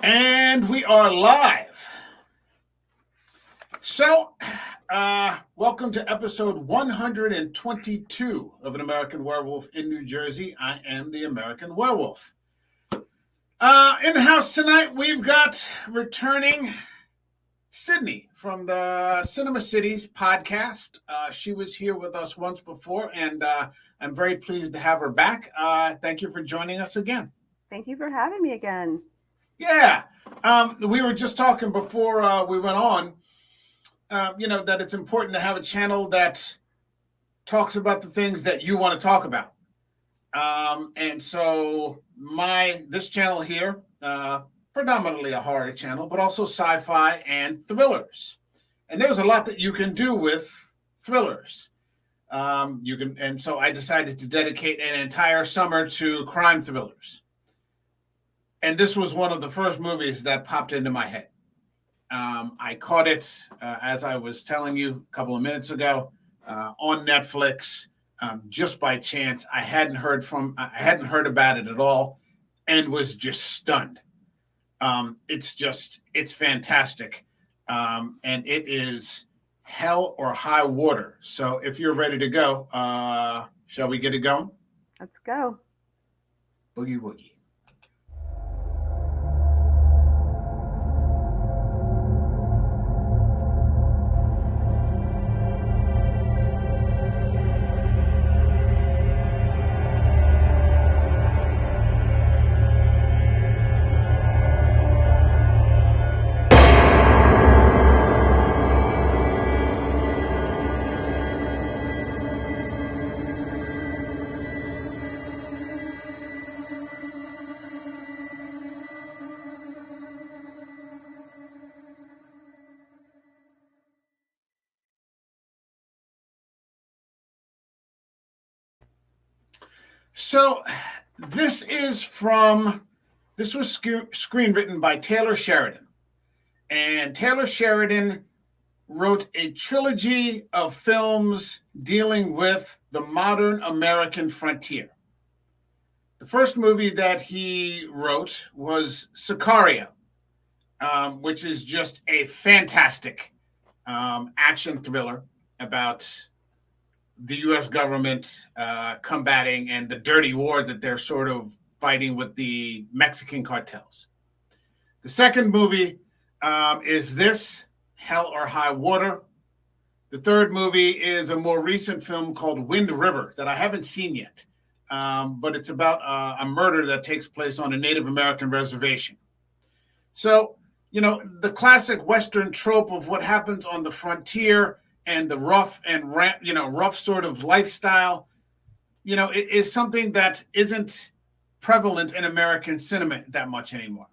And we are live. So, welcome to episode 122 of An American Werewolf in New Jersey. I am the American Werewolf. In the house tonight, we've got returning Sydney from the Cinema Cities podcast. She was here with us once before, and I'm very pleased to have her back. Thank you for joining us again. Thank you for having me again. Yeah. We were just talking before we went on, that it's important to have a channel that talks about the things that you want to talk about. And so this channel here, predominantly a horror channel, but also sci-fi and thrillers. And there's a lot that you can do with thrillers. And so I decided to dedicate an entire summer to crime thrillers. And this was one of the first movies that popped into my head. I caught it, as I was telling you a couple of minutes ago, on Netflix, just by chance. I hadn't heard about it at all, and was just stunned. It's fantastic, and it is hell or high water. So if you're ready to go, shall we get it going? Let's go. Boogie woogie. So this was screenwritten by Taylor Sheridan. And Taylor Sheridan wrote a trilogy of films dealing with the modern American frontier. The first movie that he wrote was Sicario, which is just a fantastic action thriller about the U.S. government combating and the dirty war that they're sort of fighting with the Mexican cartels. The second movie is this, Hell or High Water. The third movie is a more recent film called Wind River that I haven't seen yet, but it's about a murder that takes place on a Native American reservation. So, the classic Western trope of what happens on the frontier and the rough sort of lifestyle, it is something that isn't prevalent in American cinema that much anymore.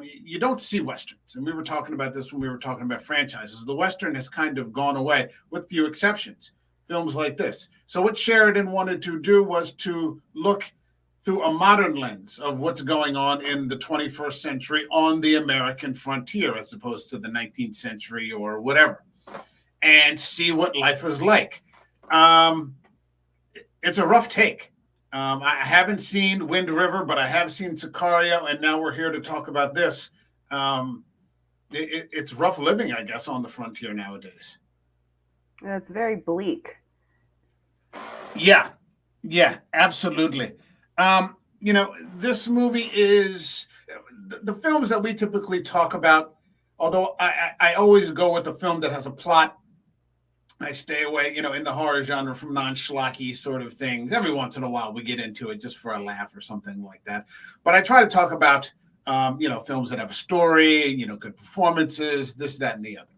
You don't see Westerns. And we were talking about this when we were talking about franchises. The Western has kind of gone away with few exceptions, films like this. So what Sheridan wanted to do was to look through a modern lens of what's going on in the 21st century on the American frontier, as opposed to the 19th century or whatever, and see what life is like. It's a rough take. I haven't seen Wind River, but I have seen Sicario, and now we're here to talk about this. It's rough living, I guess, on the frontier nowadays. It's very bleak. Yeah, absolutely. This movie is the films that we typically talk about, although I always go with the film that has a plot. I stay away, in the horror genre from non-schlocky sort of things. Every once in a while we get into it just for a laugh or something like that. But I try to talk about, films that have a story, good performances, this, that, and the other.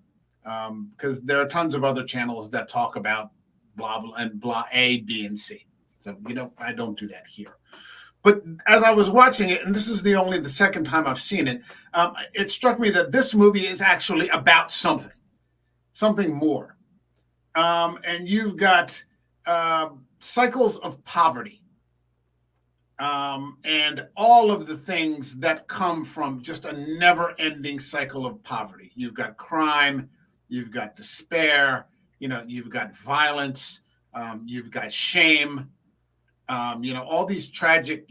Because there are tons of other channels that talk about blah, blah, and blah, A, B, and C. So, I don't do that here. But as I was watching it, and this is the second time I've seen it, it struck me that this movie is actually about something more. And you've got cycles of poverty, and all of the things that come from just a never-ending cycle of poverty. You've got crime, you've got despair, you've got violence, you've got shame, all these tragic,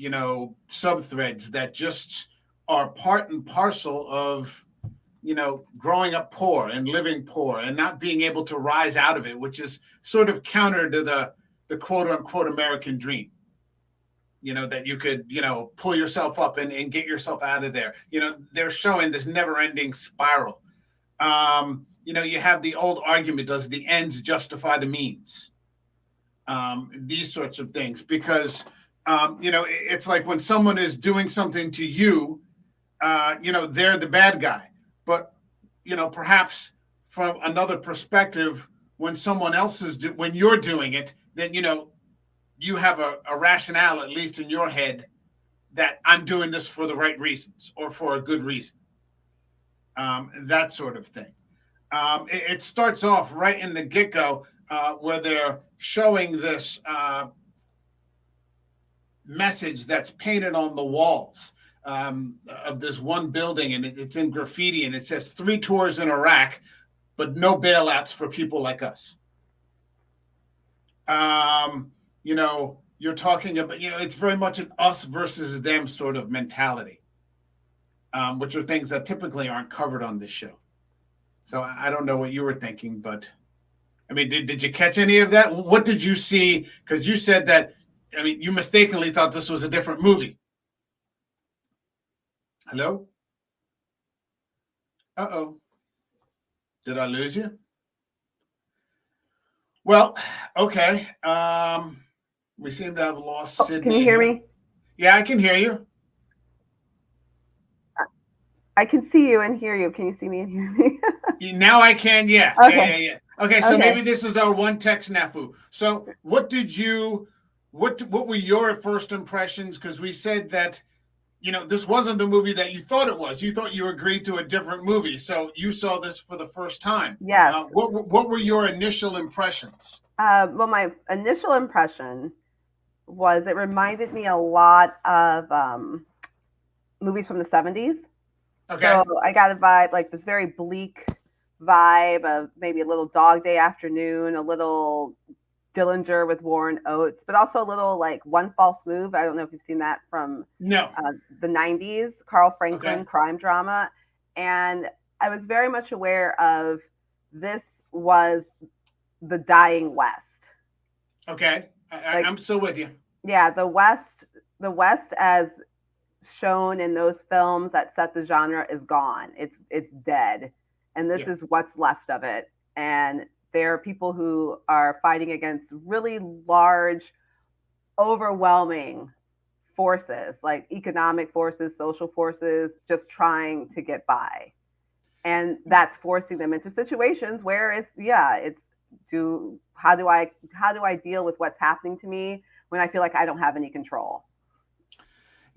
sub-threads that just are part and parcel of, growing up poor and living poor and not being able to rise out of it, which is sort of counter to the quote unquote American dream. That you could, pull yourself up and get yourself out of there. They're showing this never ending spiral. You have the old argument, does the ends justify the means? These sorts of things, because, it's like when someone is doing something to you, they're the bad guy. But, perhaps from another perspective, when someone else when you're doing it, then, you have a rationale, at least in your head, that I'm doing this for the right reasons or for a good reason. That sort of thing. It starts off right in the get-go where they're showing this message that's painted on the walls of this one building, and it's in graffiti, and it says 3 tours in Iraq, but no bailouts for people like us. You're talking about, it's very much an us versus them sort of mentality, which are things that typically aren't covered on this show. So I don't know what you were thinking, but I mean, did you catch any of that? What did you see? Because you said that, you mistakenly thought this was a different movie. Hello? Uh-oh. Did I lose you? Well, okay. We seem to have lost Sydney. Can you hear me? Yeah, I can hear you. I can see you and hear you. Can you see me and hear me? Now I can, yeah. Okay. Yeah. Okay, so maybe this is our one text snafu. So what were your first impressions? Because we said that, this wasn't the movie that you thought it was. You thought you agreed to a different movie. So you saw this for the first time. Yes. What were your initial impressions? Well, my initial impression was it reminded me a lot of movies from the 70s. Okay. So I got a vibe, like this very bleak vibe of maybe a little Dog Day Afternoon, a little Dillinger with Warren Oates, but also a little like One False Move. I don't know if you've seen that from the 90s, Carl Franklin crime drama. And I was very much aware of this was the dying West. Okay. I'm still with you. Yeah, the West as shown in those films that set the genre is gone. It's dead. And this is what's left of it. And there are people who are fighting against really large, overwhelming forces, like economic forces, social forces, just trying to get by. And that's forcing them into situations where how do I deal with what's happening to me when I feel like I don't have any control?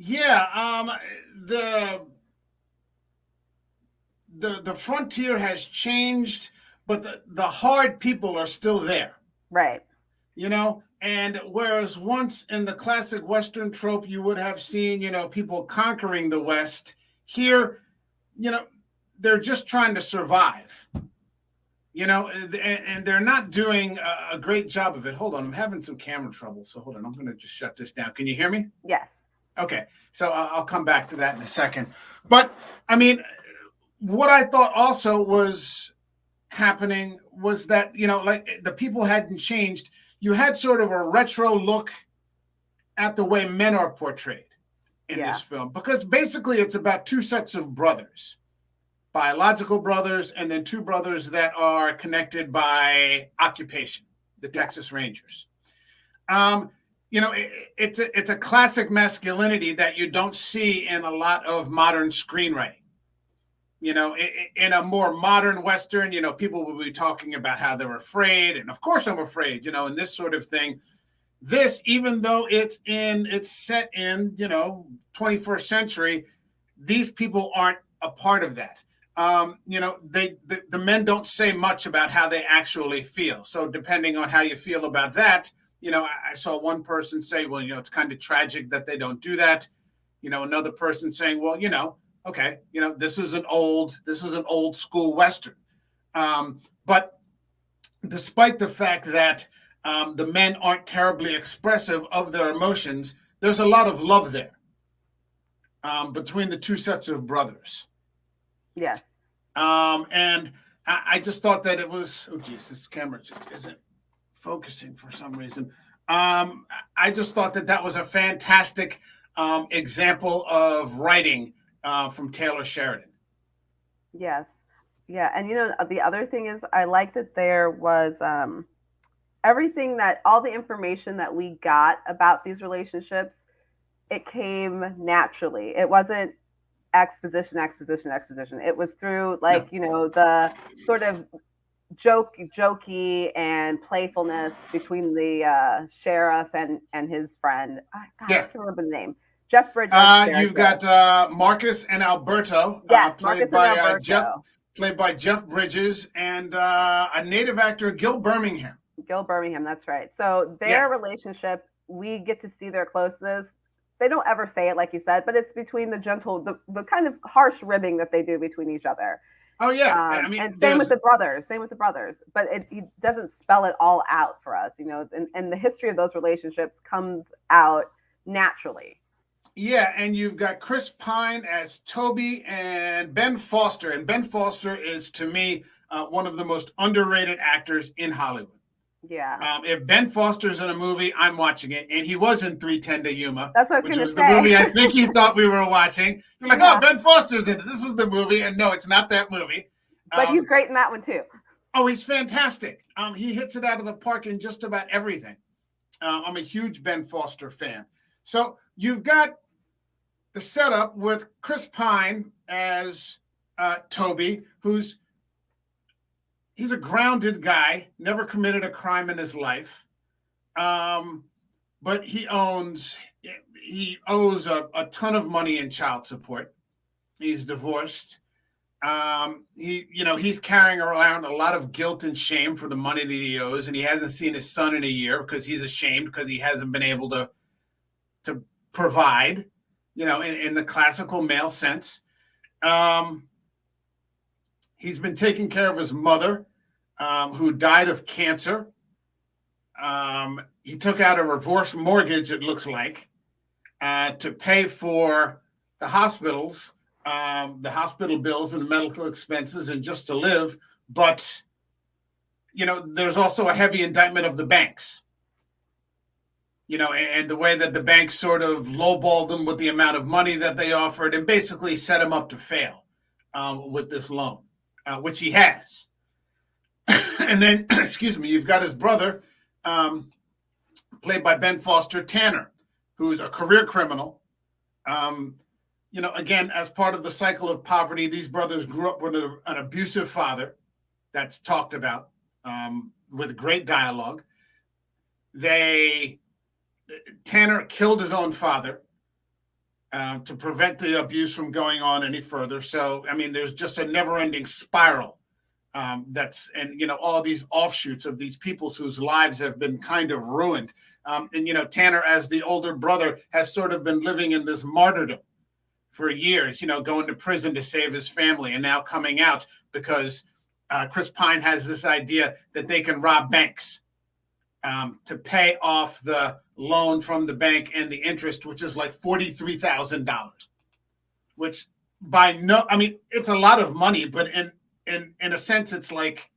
Yeah, the frontier has changed, but the hard people are still there. Right. And whereas once in the classic Western trope, you would have seen, people conquering the West, here, they're just trying to survive, and they're not doing a great job of it. Hold on, I'm having some camera trouble. So hold on, I'm going to just shut this down. Can you hear me? Yes. Okay, so I'll come back to that in a second. But I mean, what I thought also was happening was that, like the people hadn't changed. You had sort of a retro look at the way men are portrayed in this film, because basically it's about 2 sets of brothers, biological brothers, and then 2 brothers that are connected by occupation, the Texas Rangers. It's a classic masculinity that you don't see in a lot of modern screenwriting. In a more modern Western, people will be talking about how they're afraid. And of course I'm afraid, and this sort of thing. This, even though it's set in, 21st century, these people aren't a part of that. The men don't say much about how they actually feel. So depending on how you feel about that, I saw one person say, well, it's kind of tragic that they don't do that. Another person saying, well, okay, this is an old school Western. But despite the fact that the men aren't terribly expressive of their emotions, there's a lot of love there. between the two sets of brothers. Yes. And I just thought that it was, oh geez, this camera just isn't focusing for some reason. I just thought that that was a fantastic example of writing from Taylor Sheridan. Yes. Yeah. And the other thing is, I like that there was everything that all the information that we got about these relationships, it came naturally. It wasn't exposition, exposition, exposition. It was through the sort of jokey and playfulness between the sheriff and his friend. God, I can't remember the name. Jeff Bridges. You've got Marcus and Alberto, played by Jeff Bridges, and a native actor, Gil Birmingham. Gil Birmingham, that's right. So their relationship, we get to see their closeness. They don't ever say it, like you said, but it's between the kind of harsh ribbing that they do between each other. Oh yeah, I mean, and same with the brothers, but he doesn't spell it all out for us, and the history of those relationships comes out naturally. Yeah, and you've got Chris Pine as Toby and Ben Foster, and Ben Foster is, to me, one of the most underrated actors in Hollywood. Yeah. If Ben Foster's in a movie, I'm watching it, and he was in 3:10 to Yuma, That's what which was the movie I think he thought we were watching. You're like, oh, Ben Foster's in it. This is the movie, and no, it's not that movie. But he's great in that one too. Oh, he's fantastic. He hits it out of the park in just about everything. I'm a huge Ben Foster fan. So you've got the setup with Chris Pine as Toby, he's a grounded guy, never committed a crime in his life, but he owes a ton of money in child support. He's divorced. He's carrying around a lot of guilt and shame for the money that he owes, and he hasn't seen his son in a year because he's ashamed because he hasn't been able to provide, in the classical male sense. He's been taking care of his mother, who died of cancer. He took out a reverse mortgage, it looks like, to pay for the hospital bills and the medical expenses and just to live. But, there's also a heavy indictment of the banks, and the way that the banks sort of lowballed him with the amount of money that they offered and basically set him up to fail with this loan, which he has. And then, excuse me, you've got his brother, played by Ben Foster, Tanner, who's a career criminal. Again, as part of the cycle of poverty, these brothers grew up with an abusive father that's talked about with great dialogue. Tanner killed his own father to prevent the abuse from going on any further. So, I mean, there's just a never-ending spiral all these offshoots of these people whose lives have been kind of ruined. Tanner, as the older brother, has sort of been living in this martyrdom for years, going to prison to save his family, and now coming out because Chris Pine has this idea that they can rob banks to pay off the loan from the bank and the interest, which is like $43,000, which it's a lot of money, but in a sense, it's like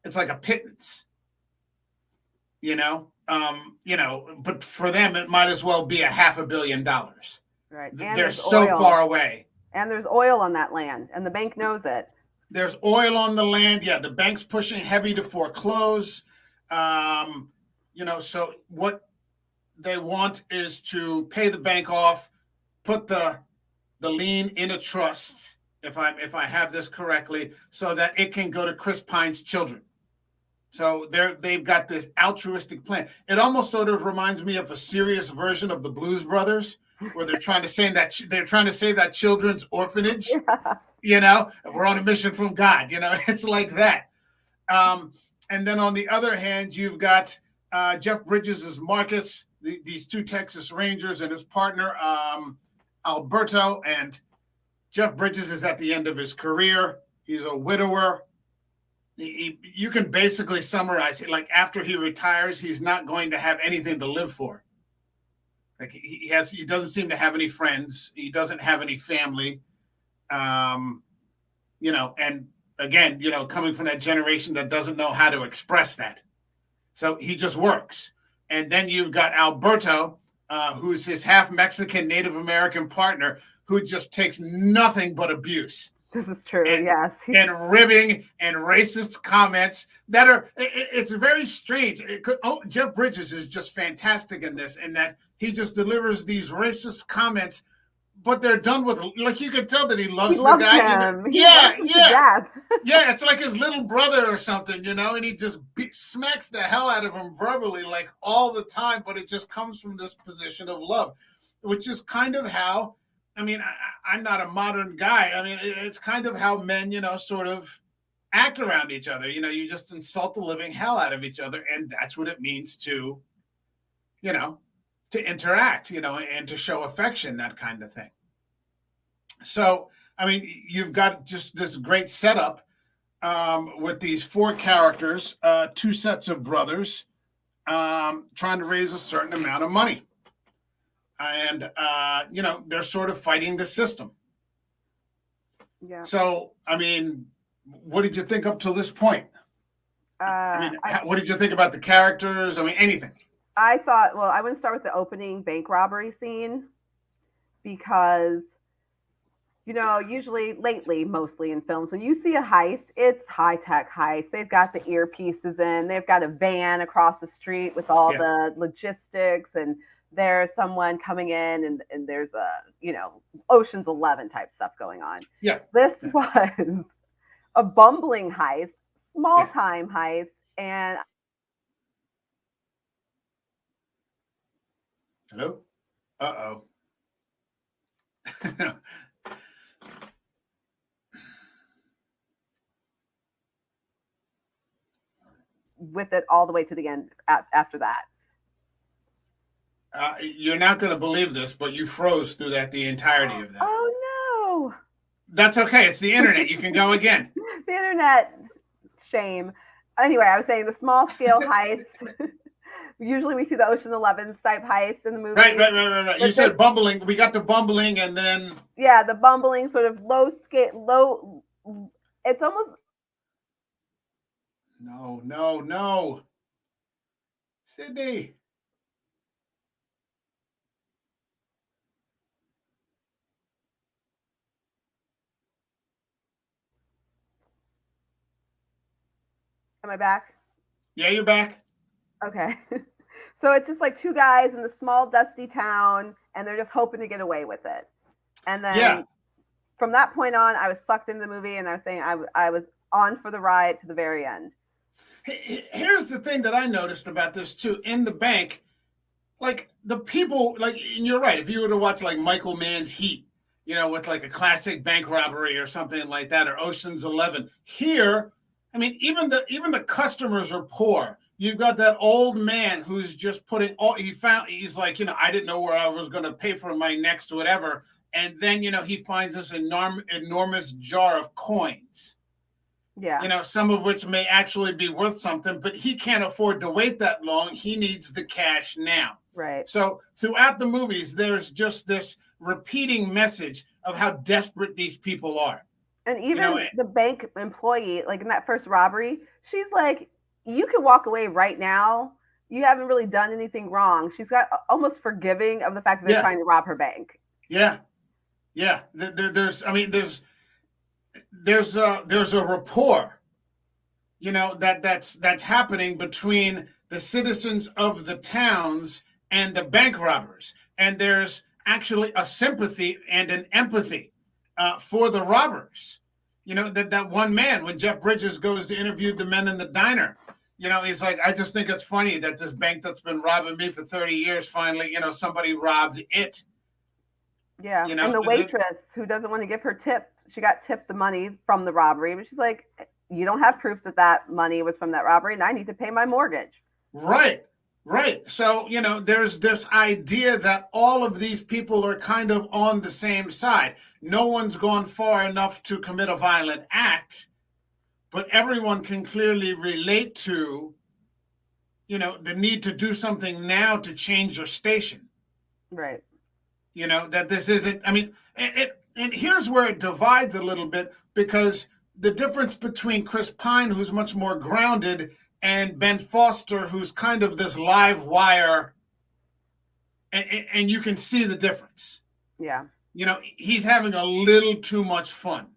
a pittance, but for them, it might as well be $500 million. Right. And they're so far away. And there's oil on that land, and the bank knows it. There's oil on the land. Yeah, the bank's pushing heavy to foreclose. So what they want is to pay the bank off, put the lien in a trust, if I have this correctly, so that it can go to Chris Pine's children. So they've got this altruistic plan. It almost sort of reminds me of a serious version of the Blues Brothers, where they're trying to save that children's orphanage. Yeah. We're on a mission from God. It's like that. And then on the other hand, you've got Jeff Bridges as Marcus, these two Texas Rangers, and his partner Alberto. And Jeff Bridges is at the end of his career. He's a widower. You can basically summarize it like after he retires, he's not going to have anything to live for. Like he doesn't seem to have any friends. He doesn't have any family. You know, and again, you know, coming from that generation that doesn't know how to express that. So he just works. And then you've got Alberto, who's his half Mexican Native American partner, who just takes nothing but abuse. This is true, yes. And ribbing and racist comments that are, it's very strange. Jeff Bridges is just fantastic in this, in that he just delivers these racist comments, but they're done with, like, you can tell that he loves the guy. Him. Yeah. Yeah, it's like his little brother or something, you know, and he just smacks the hell out of him verbally, like, all the time, but it just comes from this position of love, which is kind of how, I mean, I'm not a modern guy. I mean, it's kind of how men, you know, sort of act around each other. You know, you just insult the living hell out of each other, and that's what it means to, you know, to interact, you know, and to show affection, that kind of thing. So, I mean, you've got just this great setup with these four characters, two sets of brothers trying to raise a certain amount of money. And, you know, they're sort of fighting the system. Yeah. So, I mean, what did you think up to this point? What did you think about the characters? I mean, anything. I thought, well, I want to start with the opening bank robbery scene because, you know, usually lately, mostly in films, when you see a heist, it's high-tech heist. They've got the earpieces in, they've got a van across the street with all the logistics, and there's someone coming in, and there's a, you know, Ocean's 11 type stuff going on. Yeah. This was a bumbling heist, small time heist, and hello? Uh-oh. with it all the way to the end after that. You're not going to believe this, but you froze through the entirety of that. Oh, no. That's okay. It's the internet. You can go again. The internet. Shame. Anyway, I was saying the small scale heist. Usually we see the Ocean 11 type heist in the movie. Right. You said bumbling. We got the bumbling, and then... Yeah, the bumbling, sort of low... It's almost... No. Sydney. Am I back? Yeah, you're back. Okay. So it's just like two guys in the small, dusty town, and they're just hoping to get away with it. And then from that point on, I was sucked into the movie, and I was saying I was on for the ride to the very end. Here's the thing that I noticed about this too. In the bank, like the people, like, and you're right. If you were to watch like Michael Mann's Heat, you know, with like a classic bank robbery or something like that, or Ocean's 11, here, I mean, even the customers are poor. You've got that old man who's just putting he's like, you know, I didn't know where I was going to pay for my next whatever. And then, you know, he finds this enormous jar of coins. Yeah. You know, some of which may actually be worth something, but he can't afford to wait that long. He needs the cash now. Right. So throughout the movies, there's just this repeating message of how desperate these people are. And even the bank employee, like in that first robbery, she's like, you can walk away right now. You haven't really done anything wrong. She's got almost forgiving of the fact that they're trying to rob her bank. Yeah. There's a rapport, you know, that's happening between the citizens of the towns and the bank robbers. And there's actually a sympathy and an empathy for the robbers. You know, that one man, when Jeff Bridges goes to interview the men in the diner, you know, he's like, I just think it's funny that this bank that's been robbing me for 30 years, finally, you know, somebody robbed it. Yeah. You know, and the waitress who doesn't want to give her tip, she got tipped the money from the robbery, but she's like, you don't have proof that money was from that robbery, and I need to pay my mortgage. Right. So, you know, there's this idea that all of these people are kind of on the same side. No one's gone far enough to commit a violent act, but everyone can clearly relate to, you know, the need to do something now to change your station. Right. That this isn't, I mean, and here's where it divides a little bit, because the difference between Chris Pine, who's much more grounded, and Ben Foster, who's kind of this live wire, and you can see the difference. Yeah. He's having a little too much fun.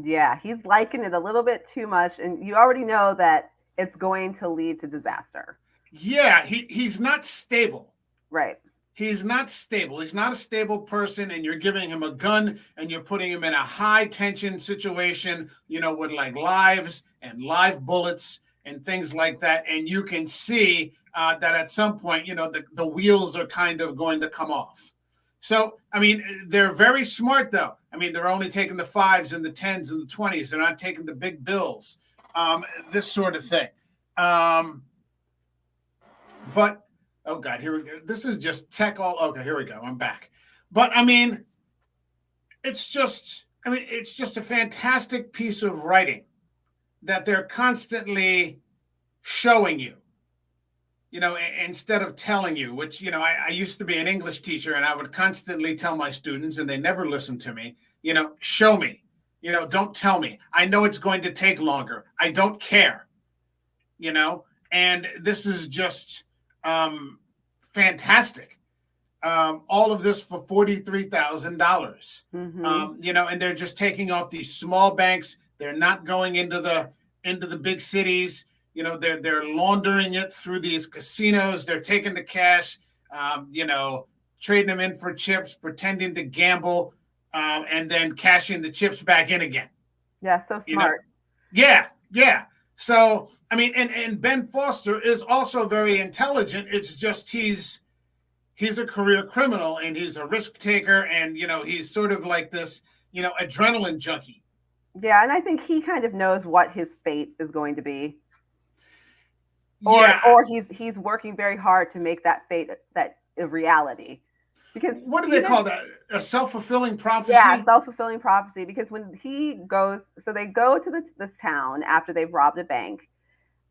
Yeah, he's liking it a little bit too much, and you already know that it's going to lead to disaster. Yeah, he's not stable. Right. He's not stable. He's not a stable person, and you're giving him a gun and you're putting him in a high tension situation, with like lives and live bullets and things like that. And you can see that at some point, the wheels are kind of going to come off. So, I mean, they're very smart, though. I mean, they're only taking the 5s and the 10s and the 20s. They're not taking the big bills, this sort of thing. But, oh, God, here we go. This is just tech all. Okay, here we go. I'm back. But, I mean, it's just a fantastic piece of writing that they're constantly showing you. Instead of telling you, which, I used to be an English teacher and I would constantly tell my students and they never listened to me, show me, don't tell me. I know it's going to take longer. I don't care, and this is just fantastic. All of this for $43,000, and they're just taking off these small banks. They're not going into the big cities. They're laundering it through these casinos. They're taking the cash, trading them in for chips, pretending to gamble, and then cashing the chips back in again. Yeah, so smart. Yeah. So, I mean, and Ben Foster is also very intelligent. It's just he's a career criminal and he's a risk taker, and he's sort of like this, adrenaline junkie. Yeah, and I think he kind of knows what his fate is going to be. Or he's working very hard to make that fate that a reality. Because what do they call that? A self-fulfilling prophecy? Yeah, self-fulfilling prophecy. Because when he goes, so they go to this town after they've robbed a bank,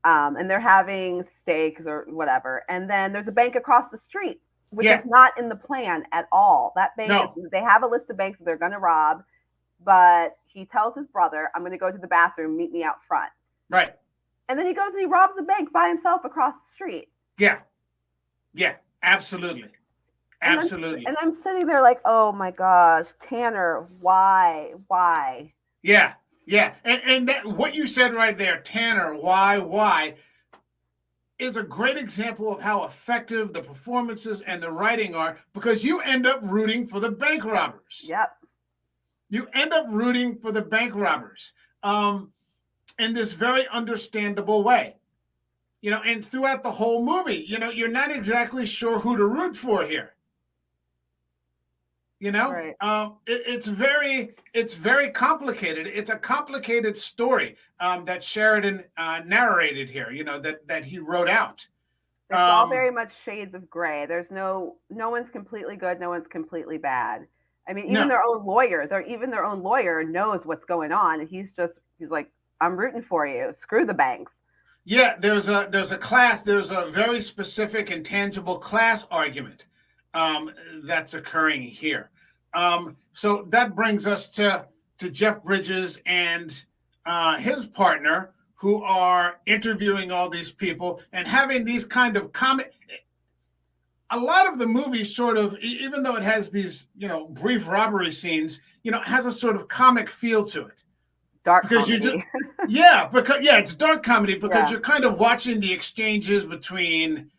and they're having steaks or whatever, and then there's a bank across the street, which is not in the plan at all. That bank, they have a list of banks that they're going to rob, but he tells his brother, "I'm going to go to the bathroom. Meet me out front." Right. And then he goes and he robs the bank by himself across the street. Yeah, absolutely. And I'm sitting there like, oh my gosh, Tanner, why? Yeah. And that, what you said right there, Tanner, why, is a great example of how effective the performances and the writing are, because you end up rooting for the bank robbers. Yep. You end up rooting for the bank robbers. In this very understandable way, and throughout the whole movie, you're not exactly sure who to root for here. Right. It's very complicated. It's a complicated story that Sheridan narrated here. That he wrote out. It's all very much shades of gray. There's no one's completely good, no one's completely bad. I mean, even their own lawyer knows what's going on, and he's like, I'm rooting for you. Screw the banks. Yeah, there's a very specific and tangible class argument that's occurring here. So that brings us to Jeff Bridges and his partner, who are interviewing all these people and having these kind of a lot of the movie sort of, even though it has these, brief robbery scenes, has a sort of comic feel to it. Dark comedy. It's dark comedy because you're kind of watching the exchanges between,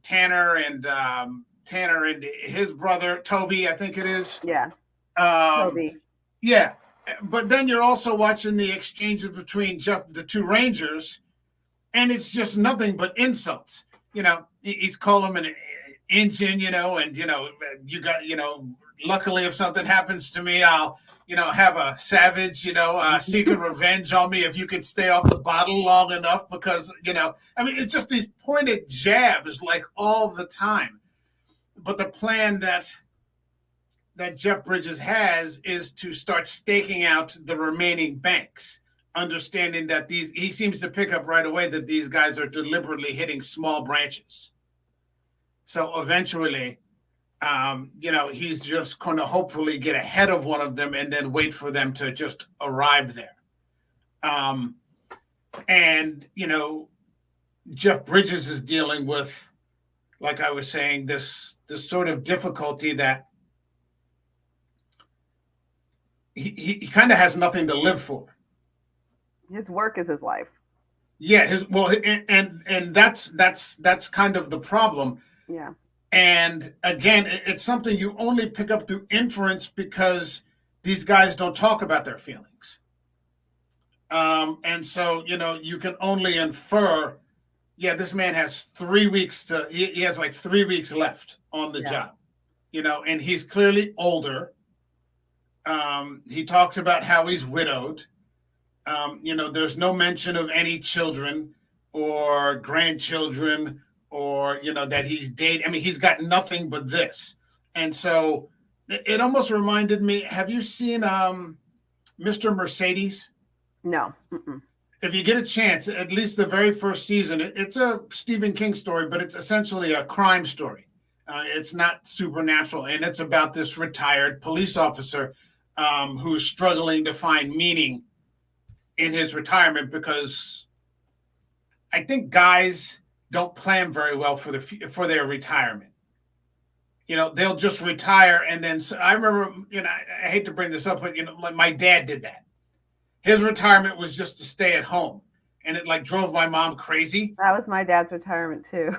Tanner and his brother Toby, I think it is. Yeah. Toby. Yeah, but then you're also watching the exchanges between the two Rangers, and it's just nothing but insults. He's calling him an engine, and you got, luckily if something happens to me, I'll have a savage, seeking revenge on me if you could stay off the bottle long enough, because, it's just these pointed jabs like all the time. But the plan that Jeff Bridges has is to start staking out the remaining banks, understanding that he seems to pick up right away that these guys are deliberately hitting small branches. So eventually, He's just going to hopefully get ahead of one of them and then wait for them to just arrive there. And Jeff Bridges is dealing with, like I was saying, this sort of difficulty that he kind of has nothing to live for. His work is his life. Yeah, and that's kind of the problem. Yeah. And again, it's something you only pick up through inference because these guys don't talk about their feelings. And so, you can only infer, this man has 3 weeks he has like 3 weeks left on the job, and he's clearly older. He talks about how he's widowed. There's no mention of any children or grandchildren or, that he's dating. I mean, he's got nothing but this. And so it almost reminded me, have you seen Mr. Mercedes? No. Mm-mm. If you get a chance, at least the very first season, it's a Stephen King story, but it's essentially a crime story. It's not supernatural. And it's about this retired police officer who's struggling to find meaning in his retirement, because I think guys don't plan very well for their retirement. They'll just retire, and then I remember, I hate to bring this up, but like my dad did that. His retirement was just to stay at home, and it like drove my mom crazy. That was my dad's retirement too.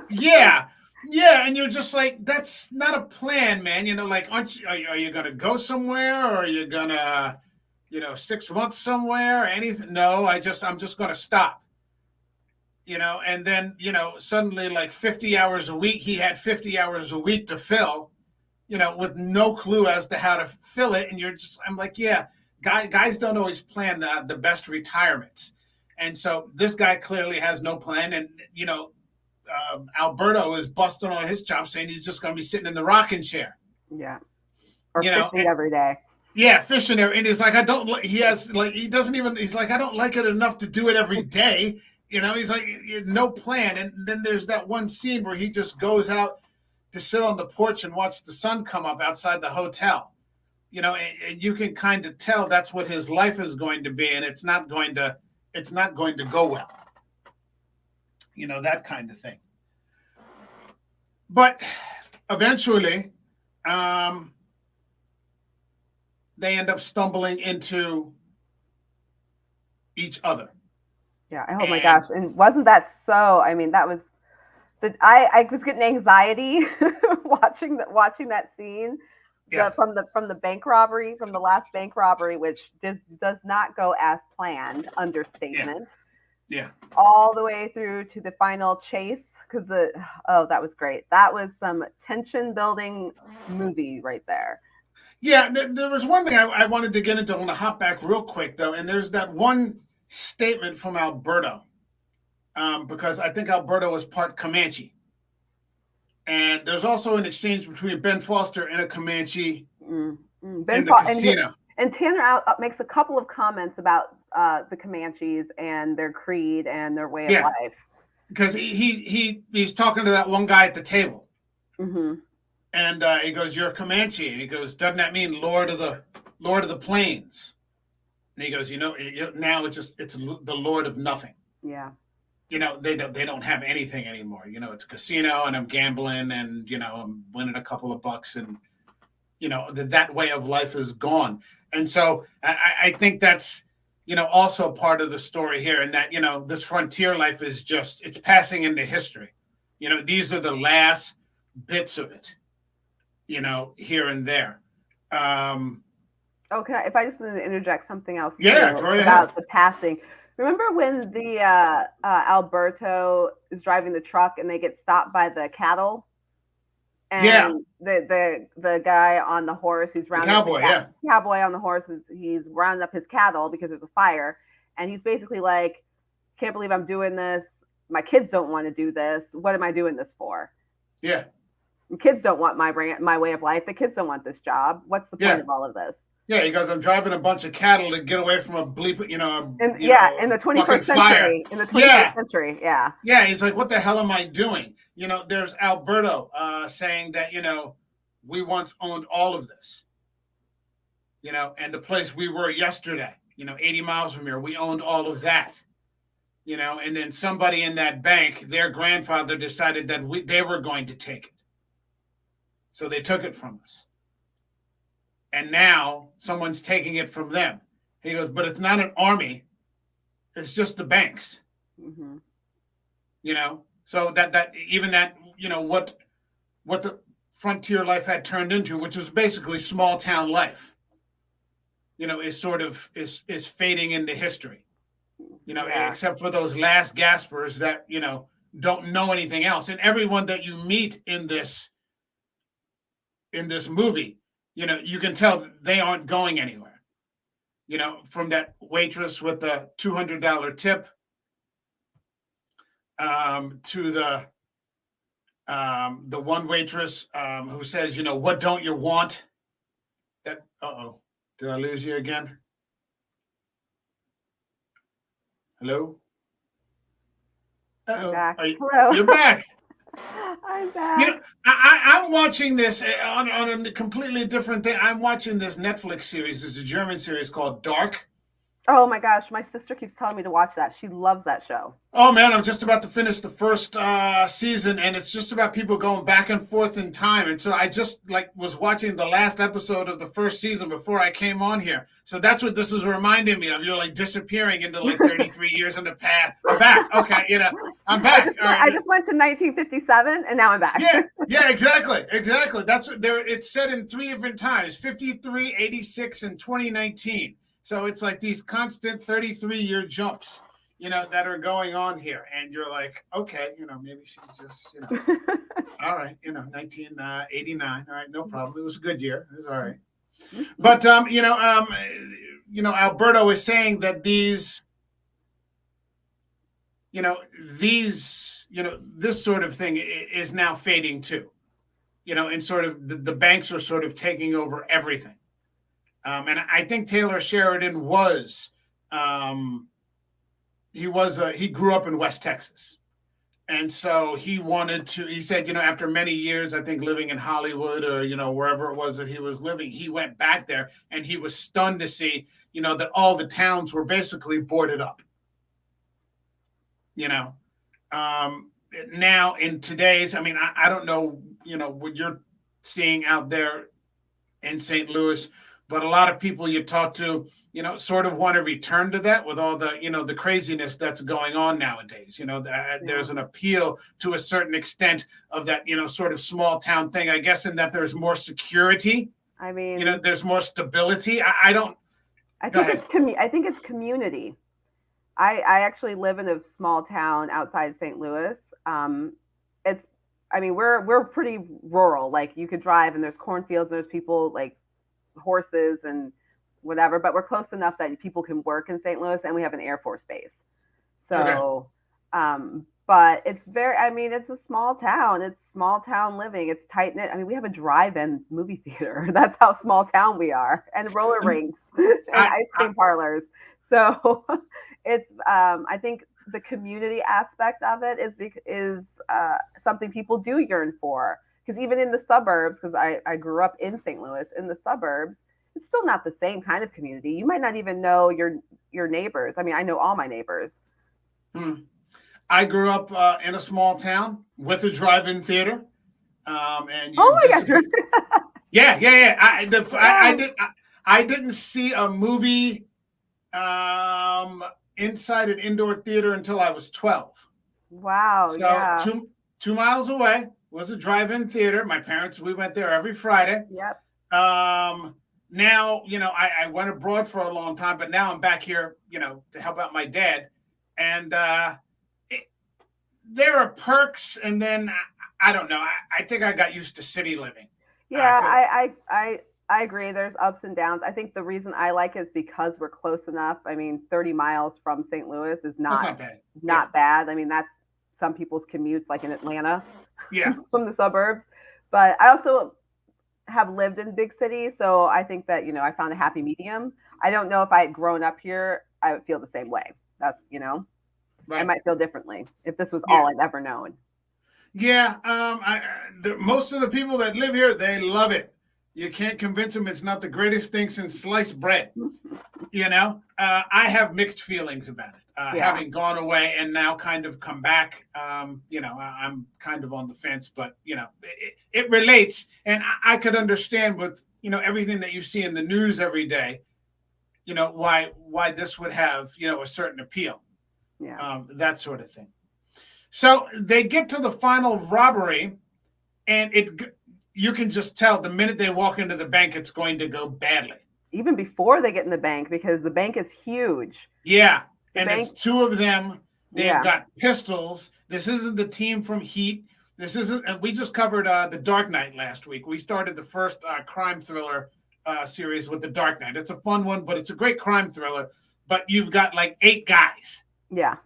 Yeah, and you're just like, that's not a plan, man. Like, are you gonna go somewhere, or are you gonna 6 months somewhere or anything? No, I'm just going to stop, and then, suddenly like 50 hours a week, he had 50 hours a week to fill, with no clue as to how to fill it. And I'm like, yeah, guys don't always plan the best retirements. And so this guy clearly has no plan. And, Alberto is busting on his chops saying he's just going to be sitting in the rocking chair. Yeah. Or fishing every day. Yeah, fishing there, and he's like, I don't. He has like, he doesn't even. He's like, I don't like it enough to do it every day. He's like, no plan. And then there's that one scene where he just goes out to sit on the porch and watch the sun come up outside the hotel. And you can kind of tell that's what his life is going to be, and it's not going to go well. That kind of thing. But eventually, they end up stumbling into each other. Yeah. Oh my gosh. And wasn't that so? I mean, that was I was getting anxiety watching that scene. Yeah. From the bank robbery, from the last bank robbery, which does not go as planned, understatement. Yeah. All the way through to the final chase, because that was great. That was some tension building movie right there. Yeah, there was one thing I wanted to get into. I want to hop back real quick, though. And there's that one statement from Alberto, because I think Alberto was part Comanche. And there's also an exchange between Ben Foster and a Comanche in the casino. And Tanner makes a couple of comments about the Comanches and their creed and their way of life. Because he's talking to that one guy at the table. Mm-hmm. And he goes, "You're a Comanche." And he goes, "Doesn't that mean Lord of the Plains?" And he goes, "Now it's the Lord of nothing." Yeah. They don't have anything anymore. It's a casino, and I'm gambling, and I'm winning a couple of bucks, and that way of life is gone. And so I think that's also part of the story here, and that this frontier life is it's passing into history. These are the last bits of it. Here and there. If I just want to interject something else about the passing. Remember when the Alberto is driving the truck and they get stopped by the cattle? And the guy on the horse who's rounding cowboy on the horse he's rounding up his cattle because there's a fire, and he's basically like, "Can't believe I'm doing this. My kids don't want to do this. What am I doing this for?" Yeah. The kids don't want my way of life. The kids don't want this job. What's the point of all of this? Yeah, he goes, I'm driving a bunch of cattle to get away from a bleep, And yeah, in the fucking 21st fire. century, in the 21st Yeah, century, yeah. yeah. He's like, what the hell am I doing? There's Alberto saying that, we once owned all of this, and the place we were yesterday, 80 miles from here, we owned all of that. And then somebody in that bank, their grandfather decided that they were going to take it. So they took it from us. And now someone's taking it from them. He goes, but it's not an army. It's just the banks. Mm-hmm. So that even that, what the frontier life had turned into, which was basically small town life, is sort of is fading into history. Except for those last gaspers that, don't know anything else. And everyone that you meet in this movie, you can tell they aren't going anywhere. From that waitress with the $200 tip to the one waitress who says, what don't you want? That, did I lose you again? Hello? I'm back. Hello. You're back. I'm back. I'm watching this on a completely different thing. I'm watching this Netflix series. It's a German series called Dark. Oh my gosh, my sister keeps telling me to watch that. She loves that show. Oh man, I'm just about to finish the first season, and it's just about people going back and forth in time. And so I just was watching the last episode of the first season before I came on here. So that's what this is reminding me of. You're disappearing into 33 years in the past. I'm back. Okay, I'm back. All right. I just went to 1957, and now I'm back. Yeah, exactly. That's what it's said in 3 different times: 53, 86, and 2019. So it's like these constant 33-year jumps, that are going on here. And you're like, okay, maybe she's just, all right, 1989. All right, no problem. It was a good year. It was all right. But, Alberto is saying that this sort of thing is now fading too, and sort of the banks are sort of taking over everything. And I think Taylor Sheridan he grew up in West Texas. And so he said, after many years, I think living in Hollywood or, wherever it was that he was living, he went back there and he was stunned to see, that all the towns were basically boarded up. Now in today's, I don't know, what you're seeing out there in St. Louis, but a lot of people you talk to, sort of want to return to that with all the, the craziness that's going on nowadays. There's an appeal to a certain extent of that, sort of small town thing, I guess, in that there's more security. There's more stability. I think it's community. I actually live in a small town outside St. Louis. We're pretty rural. You could drive and there's cornfields, and there's people horses and whatever, but we're close enough that people can work in St. Louis, and we have an Air Force base. So, okay. But it's it's a small town. It's small town living. It's tight knit. We have a drive-in movie theater. That's how small town we are, and roller rinks and ice cream parlors. So it's, I think the community aspect of it is something people do yearn for. Because even in the suburbs, because I grew up in St. Louis, in the suburbs, it's still not the same kind of community. You might not even know your neighbors. I know all my neighbors. I grew up in a small town with a drive-in theater. And oh my gosh! Yeah. I didn't see a movie inside an indoor theater until I was 12. Wow! So yeah. 2 miles away was a drive-in theater. My parents, we went there every Friday. Yep. Now, I went abroad for a long time, but now I'm back here, to help out my dad. And there are perks, and then I don't know. I think I got used to city living. Yeah, I agree. There's ups and downs. I think the reason I like it is because we're close enough. 30 miles from St. Louis is not bad. That's some people's commutes, like in Atlanta, yeah, from the suburbs. But I also have lived in big cities, so I think that, I found a happy medium. I don't know if I had grown up here, I would feel the same way. That's, I Right. might feel differently if this was Yeah. all I'd ever known. Yeah. Most of the people that live here, they love it. You can't convince them it's not the greatest thing since sliced bread. I have mixed feelings about it. Yeah. Having gone away and now kind of come back, I'm kind of on the fence, but it relates, and I could understand with everything that you see in the news every day, why this would have a certain appeal, Yeah. that sort of thing. So they get to the final robbery, and you can just tell the minute they walk into the bank, it's going to go badly. Even before they get in the bank, because the bank is huge. Yeah. The And bank, it's two of them. They've yeah. got pistols. This isn't the team from Heat. This isn't, and we just covered The Dark Knight last week. We started the first crime thriller series with The Dark Knight. It's a fun one, but it's a great crime thriller. But you've got like 8 guys, Yeah.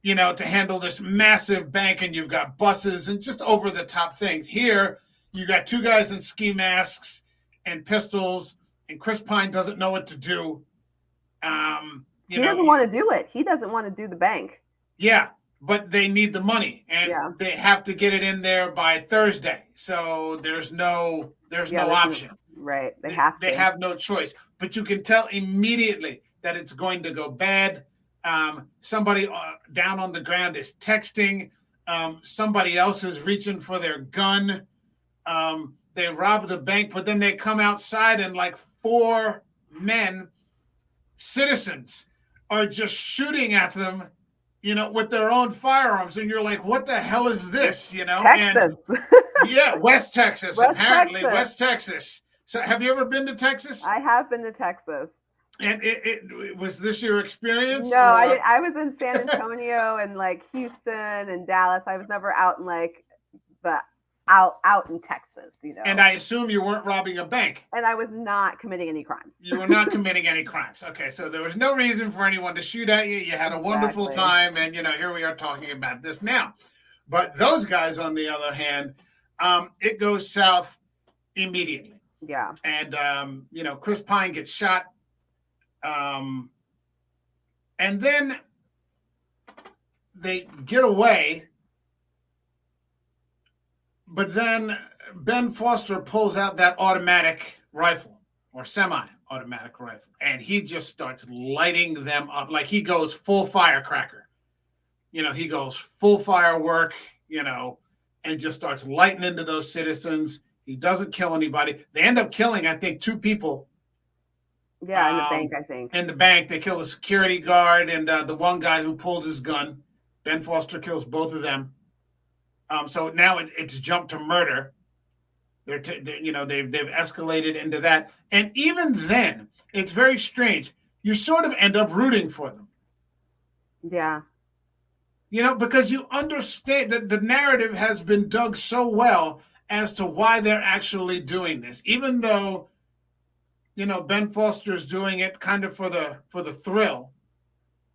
to handle this massive bank, and you've got buses and just over the top things. Here, you got 2 guys in ski masks and pistols, and Chris Pine doesn't know what to do. He doesn't want to do it. He doesn't want to do the bank. Yeah, but they need the money, and they have to get it in there by Thursday. So there's no option. Right. They have no choice. But you can tell immediately that it's going to go bad. Somebody down on the ground is texting. Somebody else is reaching for their gun. They rob the bank, but then they come outside and like 4 men, citizens, are just shooting at them, with their own firearms. And you're like, what the hell is this? Texas. And West Texas, apparently. West Texas. So have you ever been to Texas? I have been to Texas. And it was this your experience? No, I was in San Antonio and like Houston and Dallas. I was never out in like out in Texas, And I assume you weren't robbing a bank. And I was not committing any crimes. You were not committing any crimes. Okay, so there was no reason for anyone to shoot at you. You had a wonderful time, and here we are talking about this now. But those guys, on the other hand, it goes south immediately. Yeah. And Chris Pine gets shot. And then they get away. But then Ben Foster pulls out that automatic rifle or semi-automatic rifle, and he just starts lighting them up. Like he goes full firecracker. He goes full firework, and just starts lighting into those citizens. He doesn't kill anybody. They end up killing, I think, 2 people. Yeah, in the bank, I think. In the bank, they kill the security guard and the one guy who pulled his gun. Ben Foster kills both of them. So now it's jumped to murder. They've escalated into that, and even then, it's very strange. You sort of end up rooting for them. Yeah. Because you understand that the narrative has been dug so well as to why they're actually doing this, even though Ben Foster's doing it kind of for the thrill.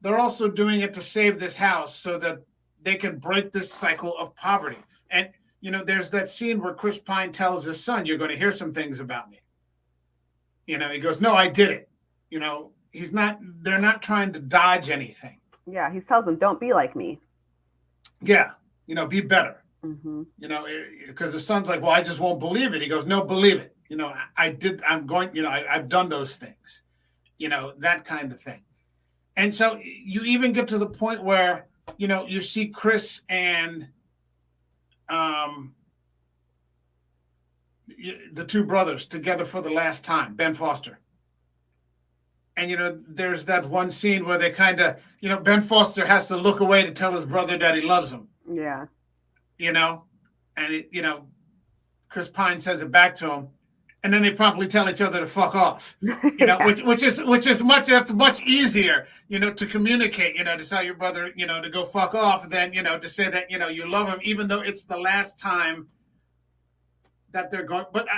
They're also doing it to save this house so that they can break this cycle of poverty. And, there's that scene where Chris Pine tells his son, you're going to hear some things about me. He goes, no, I did it. They're not trying to dodge anything. Yeah, he tells them, don't be like me. Yeah, be better. Mm-hmm. Because the son's like, well, I just won't believe it. He goes, no, believe it. I've done those things, that kind of thing. And so you even get to the point where, you see Chris and the 2 brothers together for the last time, Ben Foster. And, there's that one scene where they kind of, Ben Foster has to look away to tell his brother that he loves him. Yeah. And, Chris Pine says it back to him. And then they promptly tell each other to fuck off, Yeah. which is much easier, to communicate, to tell your brother, to go fuck off than, to say that, you love him, even though it's the last time that they're going. But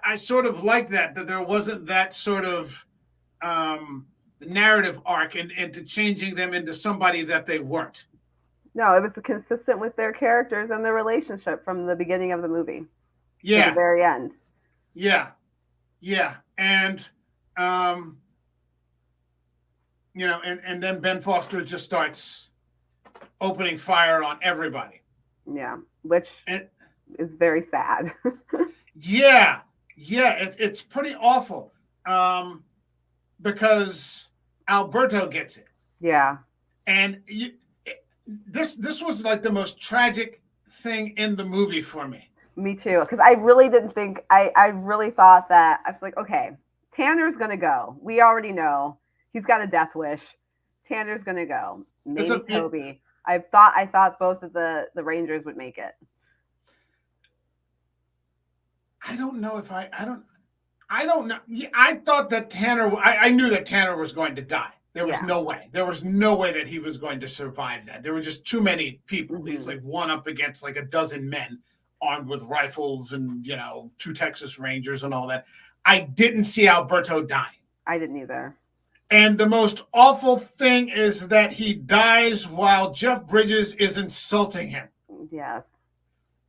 I sort of like that there wasn't that sort of narrative arc into changing them into somebody that they weren't. No, it was consistent with their characters and their relationship from the beginning of the movie. Yeah. To the very end. Yeah, yeah, and um, and then Ben Foster just starts opening fire on everybody. Yeah, which And is very sad. yeah, yeah, it's pretty awful. Um, because Alberto gets it, Yeah, and this was like the most tragic thing in the movie for me. me too. Because I really didn't think I really thought that I was like, okay, Tanner's gonna go. We already know he's got a death wish. Tanner's gonna go. It's Maybe a it, Toby. I thought both of the Rangers would make it. I don't know if I don't know. Yeah, I thought that I knew that Tanner was going to die. There was Yeah. no way. There was no way that he was going to survive that. There were just too many people. Mm-hmm. He's like one up against like a dozen men armed with rifles and, two Texas Rangers and all that. I didn't see Alberto dying. I didn't either. And the most awful thing is that he dies while Jeff Bridges is insulting him. Yes.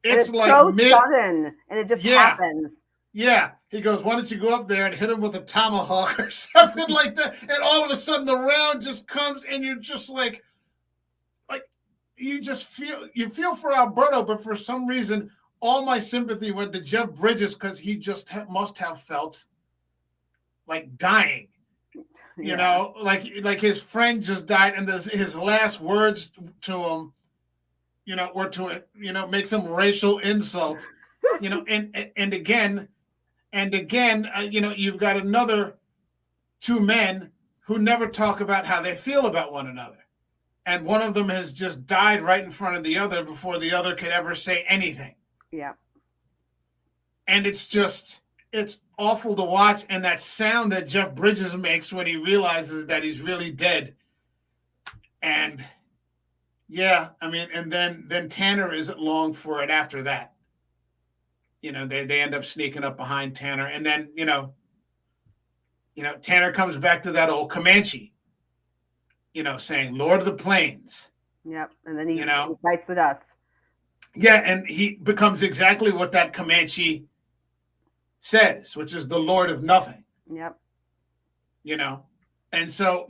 It's like so sudden, and it just happens. Yeah. He goes, why don't you go up there and hit him with a tomahawk or something like that? And all of a sudden the round just comes and you're just like you just feel for Alberto, but for some reason, all my sympathy went to Jeff Bridges because he just must have felt like dying. Like his friend just died, and his last words to him, were to make some racial insult, and again, you've got another two men who never talk about how they feel about one another, and one of them has just died right in front of the other before the other could ever say anything. Yeah, and it's awful to watch, and that sound that Jeff Bridges makes when he realizes that he's really dead. And yeah, I mean, and then Tanner isn't long for it after that. They end up sneaking up behind Tanner, and then Tanner comes back to that old Comanche, saying Lord of the Plains. Yep, and then he bites the dust. Yeah, and he becomes exactly what that Comanche says, which is the Lord of nothing. Yep. And so,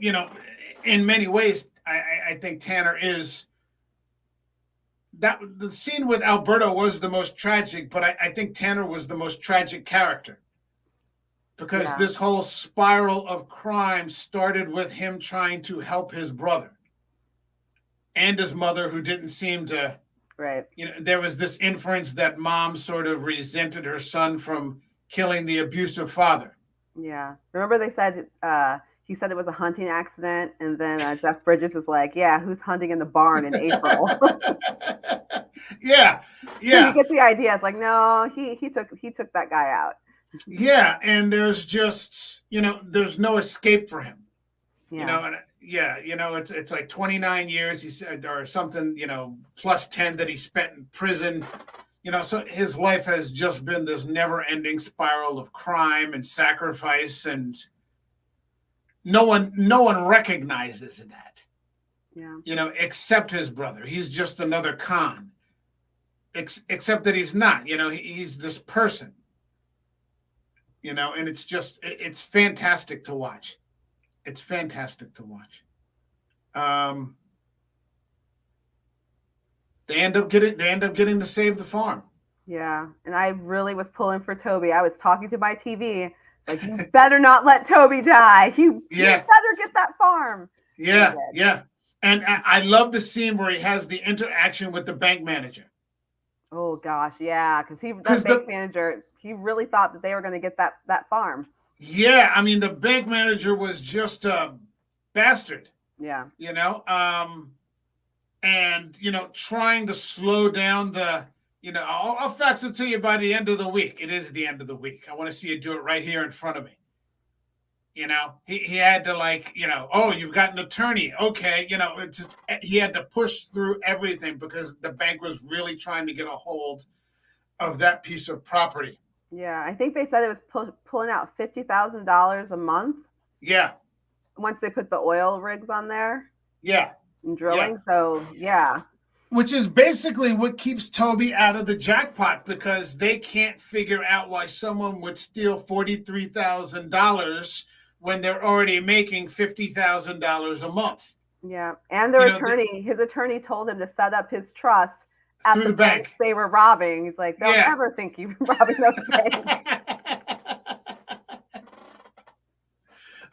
in many ways, I think Tanner is that the scene with Alberto was the most tragic, but I think Tanner was the most tragic character because this whole spiral of crime started with him trying to help his brother and his mother, who didn't seem to, right. There was this inference that mom sort of resented her son from killing the abusive father. Yeah. Remember they said, he said it was a hunting accident, and then Jeff Bridges was like, yeah, who's hunting in the barn in April? Yeah. So you get the idea. It's like, no, he took that guy out. Yeah, and there's just, there's no escape for him. Yeah. It's like 29 years, he said, or something, plus 10 that he spent in prison. So his life has just been this never-ending spiral of crime and sacrifice, and no one recognizes that. Yeah. Except his brother. He's just another con. Except that he's not. He's this person. And it's fantastic to watch. It's fantastic to watch. They end up getting to save the farm. Yeah, and I really was pulling for Toby. I was talking to my TV, like, you better not let Toby die. You better get that farm. Yeah. And I love the scene where he has the interaction with the bank manager. Oh gosh, yeah, because that bank manager, he really thought that they were going to get that farm. Yeah, I mean, the bank manager was just a bastard. Yeah. And trying to slow down the, I'll fax it to you by the end of the week. It is the end of the week. I want to see you do it right here in front of me. He had to oh, you've got an attorney. Okay. He had to push through everything because the bank was really trying to get a hold of that piece of property. Yeah. I think they said it was pulling out $50,000 a month. Yeah. Once they put the oil rigs on there. Yeah. And drilling. Yeah. So yeah. Which is basically what keeps Toby out of the jackpot, because they can't figure out why someone would steal $43,000 when they're already making $50,000 a month. Yeah, and his attorney told him to set up his trust at through the the bank they were robbing. He's like, they'll never think you're robbing those banks.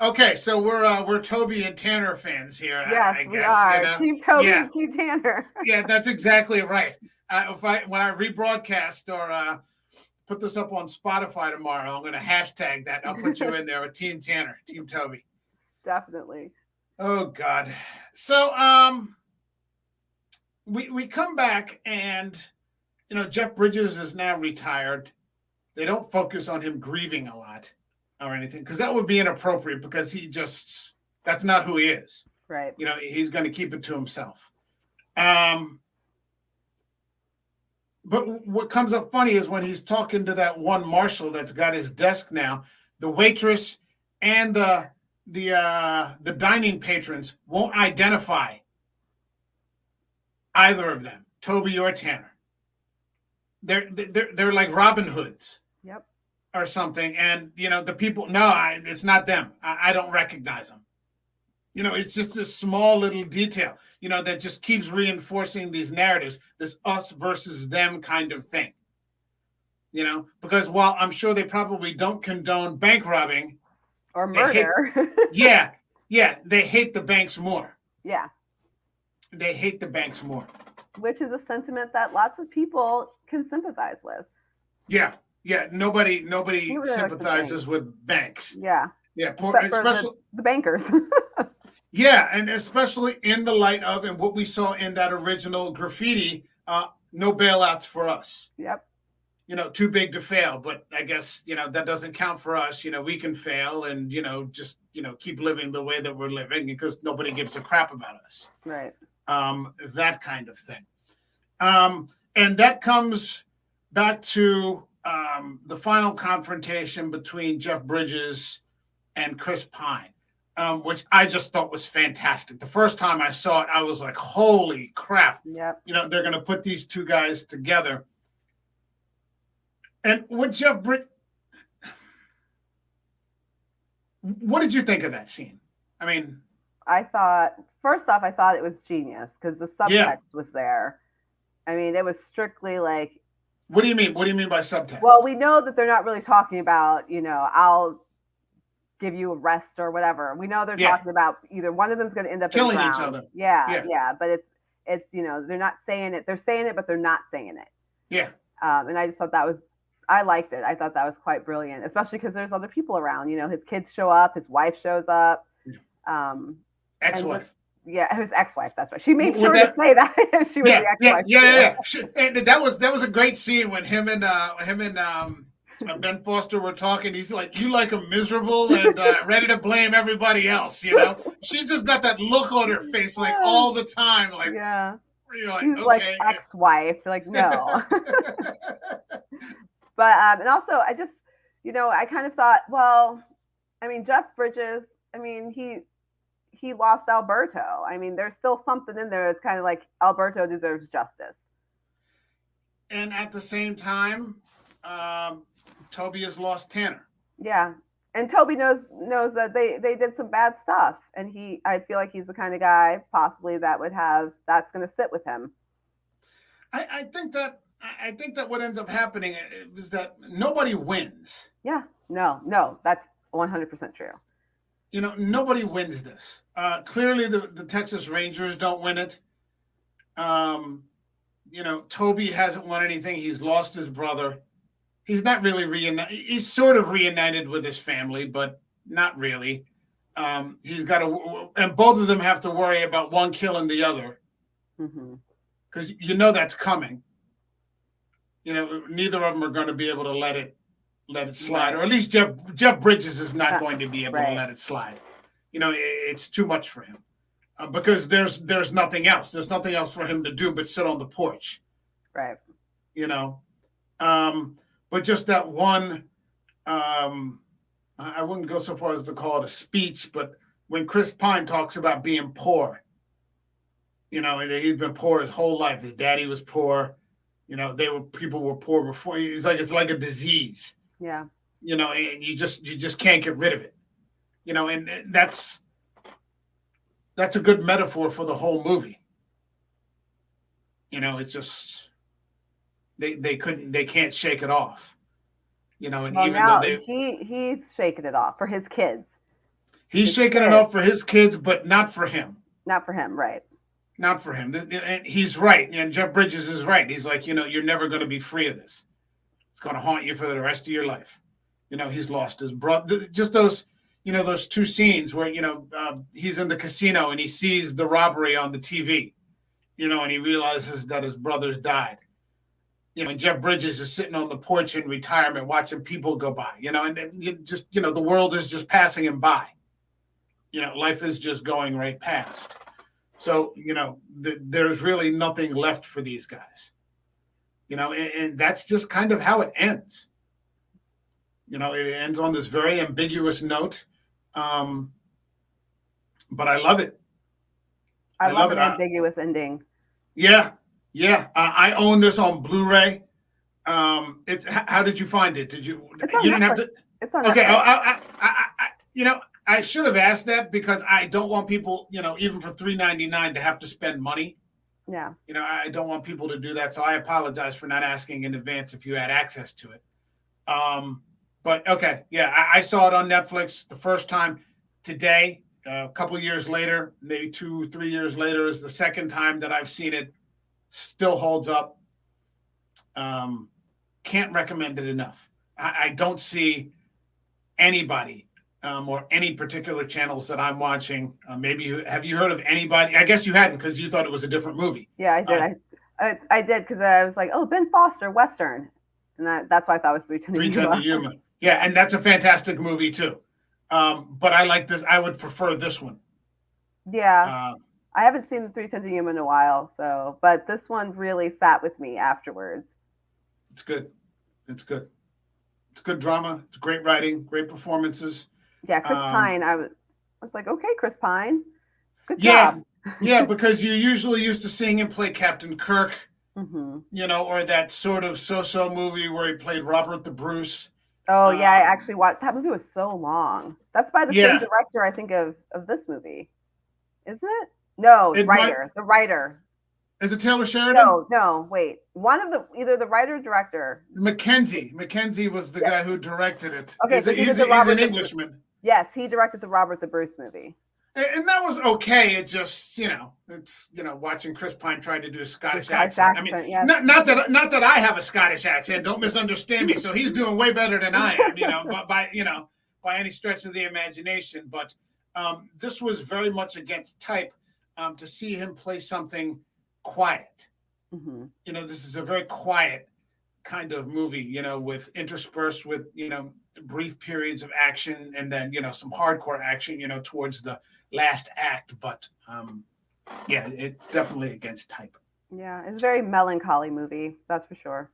Okay, so we're Toby and Tanner fans here. Yes, I guess, we are. You know? Team Toby and Team Tanner. Yeah, that's exactly right. When I rebroadcast or put this up on Spotify tomorrow, I'm going to hashtag that. I'll put you in there with Team Tanner, Team Toby. Definitely. Oh God. So we come back, and Jeff Bridges is now retired. They don't focus on him grieving a lot or anything, because that would be inappropriate, because that's not who he is. Right. He's going to keep it to himself. But what comes up funny is when he's talking to that one marshal that's got his desk now, the waitress and the dining patrons won't identify either of them, Toby or Tanner. They're like Robin Hoods. Yep. Or something, and the people, no, it's not them. I don't recognize them. It's just a small little detail, that just keeps reinforcing these narratives, this us versus them kind of thing. Because while I'm sure they probably don't condone bank robbing or murder, they hate the banks more. Yeah, they hate the banks more, which is a sentiment that lots of people can sympathize with. Yeah. Yeah, nobody sympathizes with banks. Yeah. Yeah, especially the bankers. Yeah, and especially in the light of, and what we saw in that original graffiti, no bailouts for us. Yep. Too big to fail, but I guess, that doesn't count for us. We can fail and, just, keep living the way that we're living, because nobody gives a crap about us. Right. That kind of thing. And that comes back to the final confrontation between Jeff Bridges and Chris Pine, which I just thought was fantastic. The first time I saw it, I was like, holy crap. Yep. They're going to put these two guys together. And what did you think of that scene? I mean, first off, I thought it was genius, because the subtext was there. I mean, it was strictly like, what do you mean? What do you mean by subtext? Well, we know that they're not really talking about, I'll give you a rest or whatever. We know they're talking about either one of them's going to end up killing each other. Yeah. But it's they're not saying it. They're saying it, but they're not saying it. Yeah. And I just thought I liked it. I thought that was quite brilliant, especially because there's other people around. His kids show up, his wife shows up. Ex-wife. Yeah, his ex-wife. That's right. She made sure to say that she was the ex-wife. Yeah. And that was a great scene when him and Ben Foster were talking. He's like, "You like him miserable and ready to blame everybody else." She just got that look on her face like all the time. Like, yeah, you're like, she's okay. like ex-wife. Like, no. But and also, I just, I kind of thought, well, I mean, Jeff Bridges. I mean, he lost Alberto. I mean, there's still something in there that's kind of like Alberto deserves justice. And at the same time, Toby has lost Tanner. Yeah. And Toby knows that they did some bad stuff. And I feel like he's the kind of guy possibly that's going to sit with him. I think that what ends up happening is that nobody wins. Yeah. No, that's 100% true. Nobody wins this. Clearly, the Texas Rangers don't win it. Toby hasn't won anything. He's lost his brother. He's not really reunited. He's sort of reunited with his family, but not really. He's got and both of them have to worry about one killing the other, because that's coming. Neither of them are going to be able to let it slide, or at least Jeff Bridges is not going to be able to let it slide. It's too much for him, because there's nothing else. There's nothing else for him to do but sit on the porch. Right. But just that one, I wouldn't go so far as to call it a speech, but when Chris Pine talks about being poor, You know, and he's been poor his whole life. His daddy was poor. You know, people were poor before. It's like a disease. Yeah. You know, and you just can't get rid of it. You know, and that's a good metaphor for the whole movie. You know, it's just they can't shake it off. You know, and Well, even though now he's shaking it off for his kids. he's shaking it off for his kids, but not for him. Not for him, right? Not for him. And he's right. And Jeff Bridges is right. He's like, you know, you're never going to be free of this. It's going to haunt you for the rest of your life. You know, he's lost his brother. Just those, you know, those two scenes where, you know, he's in the casino and he sees the robbery on the TV, you know, and he realizes that his brother's died. You know, and Jeff Bridges is sitting on the porch in retirement watching people go by, you know, and just, you know, the world is just passing him by. You know, life is just going right past. So, you know, there's really nothing left for these guys. You know, and that's just kind of how it ends. You know, it ends on this very ambiguous note. But I love it. I love an ambiguous ending. Yeah. Yeah. I own this on Blu-ray. How did you find it? You didn't have to. It's on okay. Netflix. You know, I should have asked that because I don't want people, you know, even for $3.99 to have to spend money. Yeah. You know, I don't want people to do that. So I apologize for not asking in advance if you had access to it. But okay. Yeah. I saw it on Netflix the first time today. A couple of years later, maybe 2-3 years later, is the second time that I've seen it. Still holds up. Can't recommend it enough. I don't see anybody or any particular channels that I'm watching. Have you heard of anybody? I guess you hadn't because you thought it was a different movie. Yeah, I did. I did because I was like, oh, Ben Foster, Western. And that's why I thought it was 310 to Yuma. Yeah, and that's a fantastic movie too. But I like this. I would prefer this one. Yeah. I haven't seen the 310 to Yuma in a while, but this one really sat with me afterwards. It's good. It's good. It's good drama. It's great writing, great performances. Yeah, Chris Pine. I was like, okay, Chris Pine, good job. Yeah, because you're usually used to seeing him play Captain Kirk, you know, or that sort of so-so movie where he played Robert the Bruce. Oh yeah, I actually watched that movie. Was so long. That's by the same director, I think, of this movie, isn't it? No, the writer. Is it Taylor Sheridan? No, wait. Either the writer or director. Mackenzie was the guy who directed it. Okay, he's an Englishman. Yes, he directed the Robert the Bruce movie. And that was okay. It just, you know, watching Chris Pine try to do a Scottish accent. I mean, yes. not that I have a Scottish accent. Don't misunderstand me. So he's doing way better than I am, you know, by any stretch of the imagination. But this was very much against type to see him play something quiet. You know, this is a very quiet kind of movie, you know, interspersed with, you know, brief periods of action and then, you know, some hardcore action, you know, towards the last act. But yeah, it's definitely against type. Yeah, it's a very melancholy movie, that's for sure.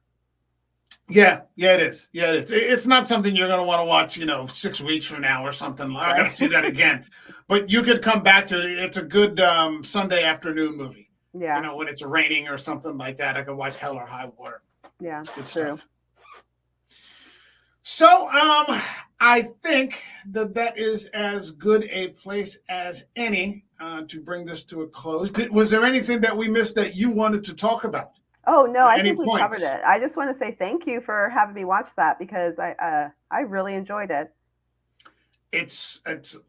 Yeah, it is. Yeah, it is. It's not something you're going to want to watch, you know, 6 weeks from now or something. I got to see that again. But you could come back to it. It's a good Sunday afternoon movie. Yeah. You know, when it's raining or something like that, I could watch Hell or High Water. Yeah, it's good stuff. So I think that is as good a place as any to bring this to a close. Was there anything that we missed that you wanted to talk about? Oh, no, I think we covered it. I just want to say thank you for having me watch that because I really enjoyed it. It's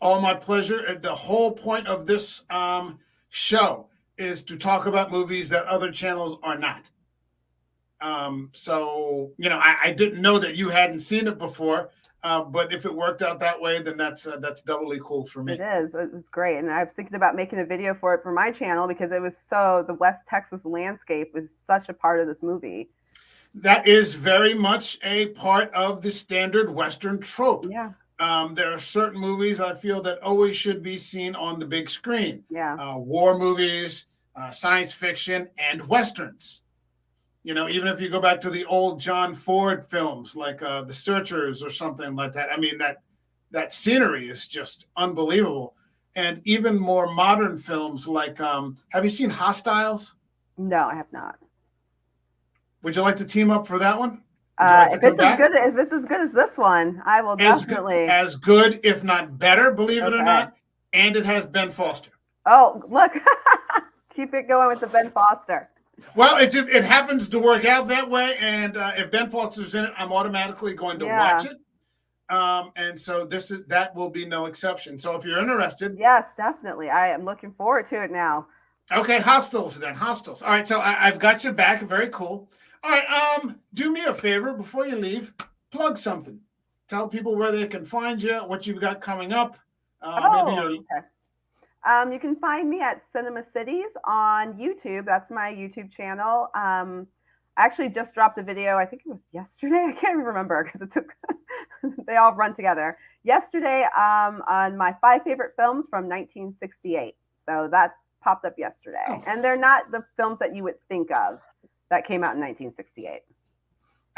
all my pleasure. The whole point of this show is to talk about movies that other channels are not. So, you know, I didn't know that you hadn't seen it before, but if it worked out that way, then that's doubly cool for me. It is. It was great. And I was thinking about making a video for it for my channel because the West Texas landscape was such a part of this movie. That is very much a part of the standard Western trope. Yeah. There are certain movies I feel that always should be seen on the big screen. Yeah. War movies, science fiction, and Westerns. You know, even if you go back to the old John Ford films like The Searchers or something like that, I mean, that scenery is just unbelievable. and even more modern films like, have you seen Hostiles? No, I have not. Would you like to team up for that one? Would you like to If come it's as back? good as this one, I will definitely. As good, if not better, believe it or Okay. not. And it has Ben Foster. Oh, look. Keep it going with the Ben Foster. Well, it happens to work out that way, and if Ben Foster's in it, I'm automatically going to watch it. And so that will be no exception. So if you're interested, yes, definitely, I am looking forward to it now. Okay, Hostiles then. Hostiles. All right, so I've got your back. Very cool. All right, do me a favor before you leave. Plug something. Tell people where they can find you, what you've got coming up. Maybe you're. Okay. You can find me at Cinema Cities on YouTube. That's my YouTube channel. I actually just dropped a video. I think it was yesterday. I can't even remember because it took. They all run together. Yesterday, on my 5 favorite films from 1968. So that popped up yesterday, and they're not the films that you would think of that came out in 1968.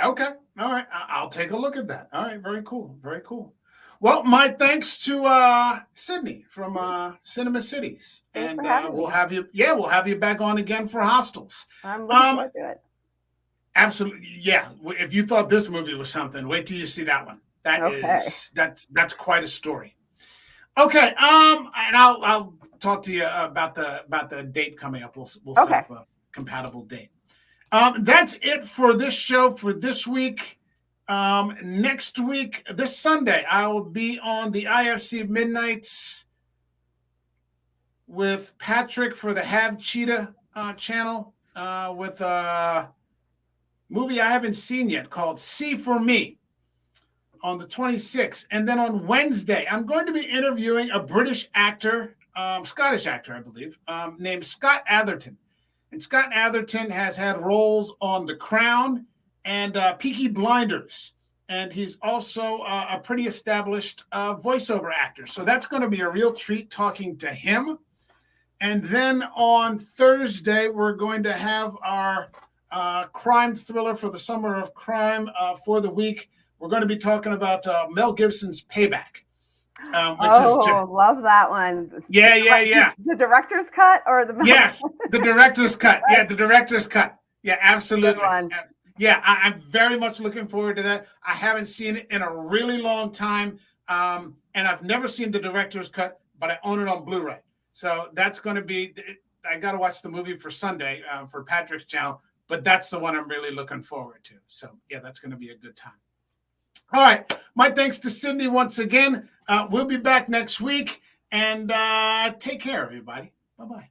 Okay. All right. I'll take a look at that. All right. Very cool. Very cool. Well, my thanks to Sydney from Cinema Cities. Thanks and for having we'll me. have you. Yeah, we'll have you back on again for Hostiles. I'm looking forward to it. Absolutely. Yeah. If you thought this movie was something, wait till you see that one. That's quite a story. Okay. And I'll talk to you about the date coming up. We'll set up a compatible date. That's it for this show for this week. Next week, this Sunday, I will be on the IFC Midnights with Patrick for the Have Cheetah channel with a movie I haven't seen yet called See for Me on the 26th. And then on Wednesday, I'm going to be interviewing a British actor, Scottish actor, I believe, named Scott Atherton. And Scott Atherton has had roles on The Crown and Peaky Blinders. And he's also a pretty established voiceover actor. So that's going to be a real treat talking to him. And then on Thursday, we're going to have our crime thriller for the Summer of Crime for the week. We're going to be talking about Mel Gibson's Payback. Love that one. Yeah. The director's cut or the Yes, the director's cut. Yeah, the director's cut. Yeah, absolutely. Yeah, I'm very much looking forward to that. I haven't seen it in a really long time, and I've never seen the director's cut, but I own it on Blu-ray. So that's going to be. I got to watch the movie for Sunday for Patrick's channel, but that's the one I'm really looking forward to. So yeah, that's going to be a good time. All right. My thanks to Sydney once again. We'll be back next week. And take care, everybody. Bye-bye.